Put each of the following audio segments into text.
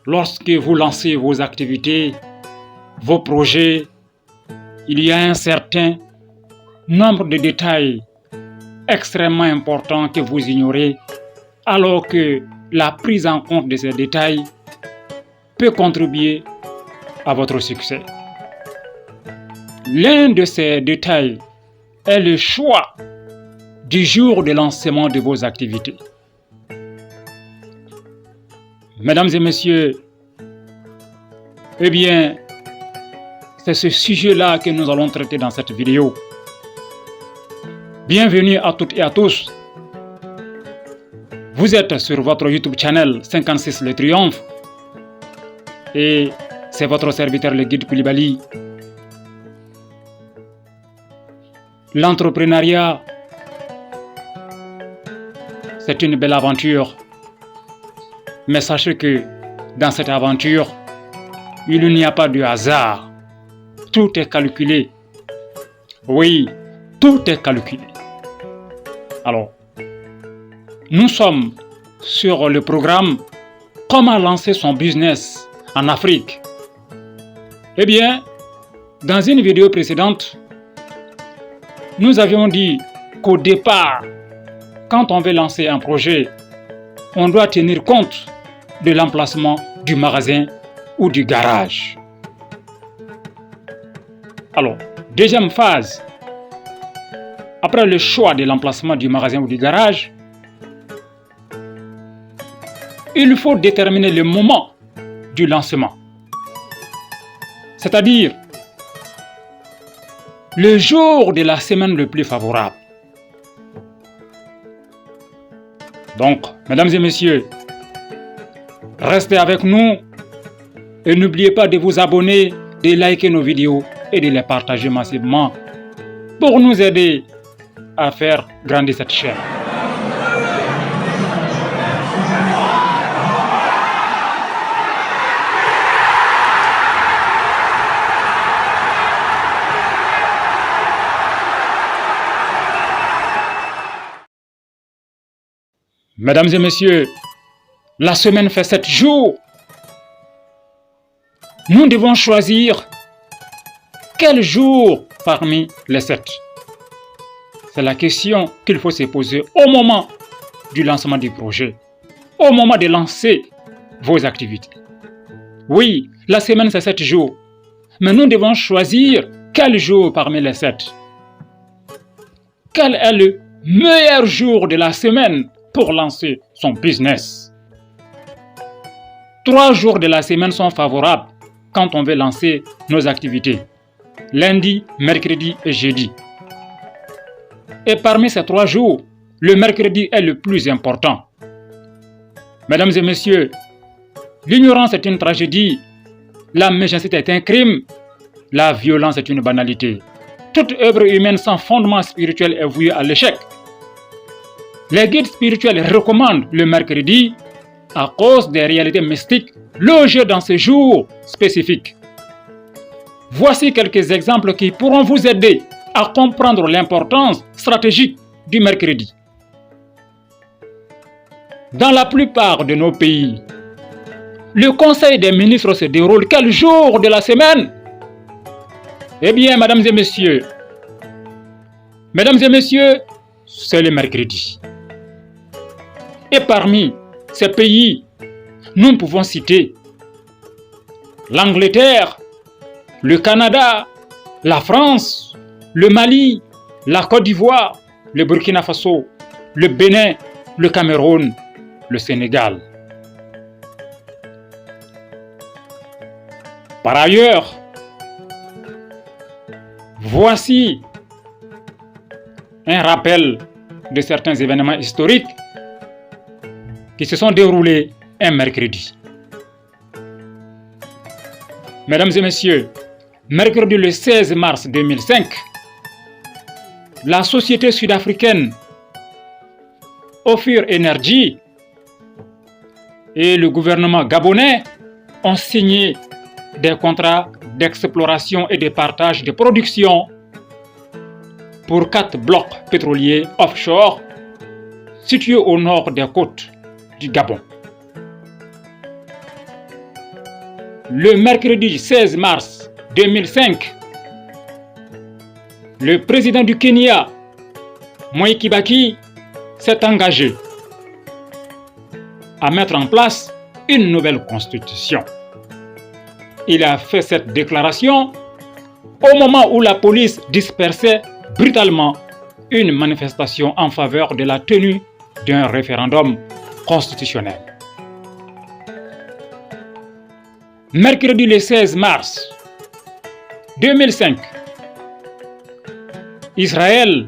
lorsque vous lancez vos activités, vos projets, il y a un certain nombre de détails extrêmement importants que vous ignorez, alors que la prise en compte de ces détails peut contribuer à votre succès. L'un de ces détails est le choix du jour de lancement de vos activités. Mesdames et messieurs, c'est ce sujet-là que nous allons traiter dans cette vidéo. Bienvenue à toutes et à tous. Vous êtes sur votre YouTube channel 56 Le Triomphe et c'est votre serviteur le guide Koulibaly. L'entrepreneuriat, c'est une belle aventure. Mais sachez que dans cette aventure, il n'y a pas de hasard. Tout est calculé. Oui, tout est calculé. Alors, nous sommes sur le programme Comment lancer son business en Afrique. Dans une vidéo précédente, nous avions dit qu'au départ, quand on veut lancer un projet, on doit tenir compte de l'emplacement du magasin ou du garage. Alors, deuxième phase, après le choix de l'emplacement du magasin ou du garage, il faut déterminer le moment du lancement. C'est-à-dire le jour de la semaine le plus favorable. Donc, mesdames et messieurs, restez avec nous et n'oubliez pas de vous abonner, de liker nos vidéos et de les partager massivement pour nous aider à faire grandir cette chaîne. Mesdames et messieurs, la semaine fait 7 jours. Nous devons choisir quel jour parmi les 7. C'est la question qu'il faut se poser au moment du lancement du projet, au moment de lancer vos activités. Oui, la semaine c'est 7 jours, mais nous devons choisir quel jour parmi les 7. Quel est le meilleur jour de la semaine pour lancer son business? 3 jours de la semaine sont favorables quand on veut lancer nos activités. Lundi, mercredi et jeudi. Et parmi ces 3 jours, le mercredi est le plus important. Mesdames et messieurs, l'ignorance est une tragédie, la méchanceté est un crime, la violence est une banalité. Toute œuvre humaine sans fondement spirituel est vouée à l'échec. Les guides spirituels recommandent le mercredi à cause des réalités mystiques logées dans ce jour spécifique. Voici quelques exemples qui pourront vous aider à comprendre l'importance stratégique du mercredi. Dans la plupart de nos pays, le conseil des ministres se déroule quel jour de la semaine? Mesdames et messieurs, c'est le mercredi. Et parmi ces pays, nous pouvons citer l'Angleterre, le Canada, la France, le Mali, la Côte d'Ivoire, le Burkina Faso, le Bénin, le Cameroun, le Sénégal. Par ailleurs, voici un rappel de certains événements historiques qui se sont déroulés un mercredi. Mesdames et messieurs, mercredi le 16 mars 2005, la société sud-africaine Ophir Energy et le gouvernement gabonais ont signé des contrats d'exploration et de partage de production pour 4 blocs pétroliers offshore situés au nord des côtes du Gabon. le mercredi 16 mars 2005, le président du Kenya, Mwai Kibaki, s'est engagé à mettre en place une nouvelle constitution. Il a fait cette déclaration au moment où la police dispersait brutalement une manifestation en faveur de la tenue d'un référendum constitutionnel. Mercredi le 16 mars 2005, Israël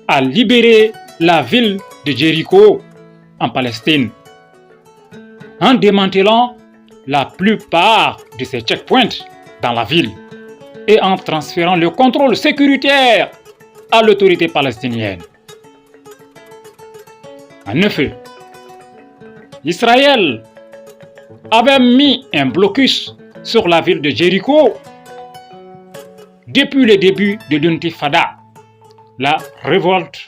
a libéré la ville de Jéricho en Palestine en démantelant la plupart de ses checkpoints dans la ville et en transférant le contrôle sécuritaire à l'autorité palestinienne. En effet, Israël avait mis un blocus sur la ville de Jéricho depuis le début de l'intifada, la révolte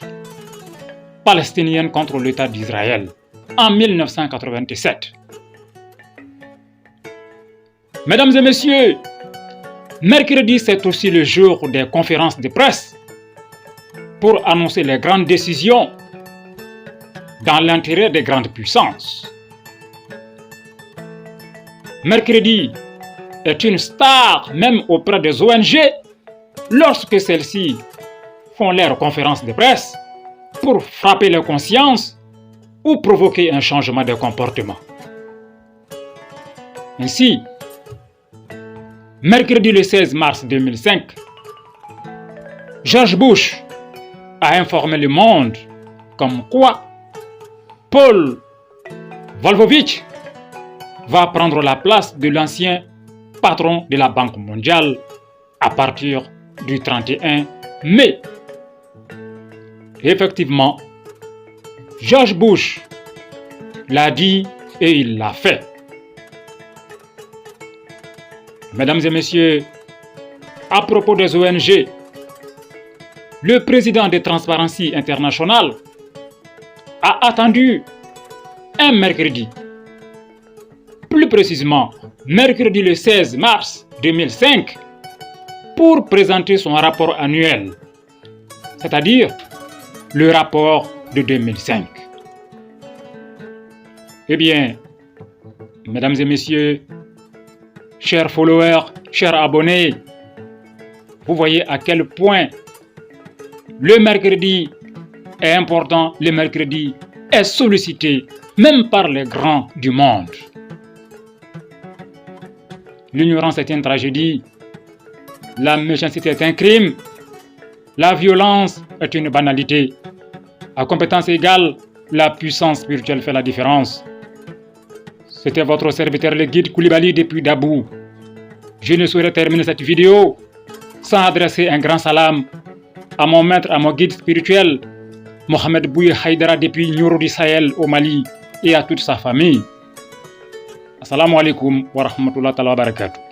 palestinienne contre l'État d'Israël, en 1997. Mesdames et messieurs, mercredi, c'est aussi le jour des conférences de presse pour annoncer les grandes décisions dans l'intérêt des grandes puissances. Mercredi est une star même auprès des ONG lorsque celles-ci font leurs conférences de presse pour frapper les consciences ou provoquer un changement de comportement. Ainsi, mercredi le 16 mars 2005, George Bush a informé le monde comme quoi Paul Wolfowitz va prendre la place de l'ancien patron de la Banque mondiale à partir du 31 mai. Effectivement, George Bush l'a dit et il l'a fait. Mesdames et messieurs, à propos des ONG, le président de Transparency International a attendu un mercredi, plus précisément mercredi le 16 mars 2005, pour présenter son rapport annuel, c'est-à-dire le rapport de 2005. Eh bien, mesdames et messieurs, chers followers, chers abonnés, vous voyez à quel point le mercredi est important, le mercredi est sollicité, même par les grands du monde. L'ignorance est une tragédie, la méchanceté est un crime, la violence est une banalité. À compétence égale, la puissance spirituelle fait la différence. C'était votre serviteur le guide Koulibaly depuis Dabou. Je ne saurais terminer cette vidéo sans adresser un grand salam à mon maître, à mon guide spirituel, Mohamed Bouye Haïdara depuis Nioro du Sahel au Mali et à toute sa famille. Assalamu alaikum wa rahmatullahi wa barakatuh.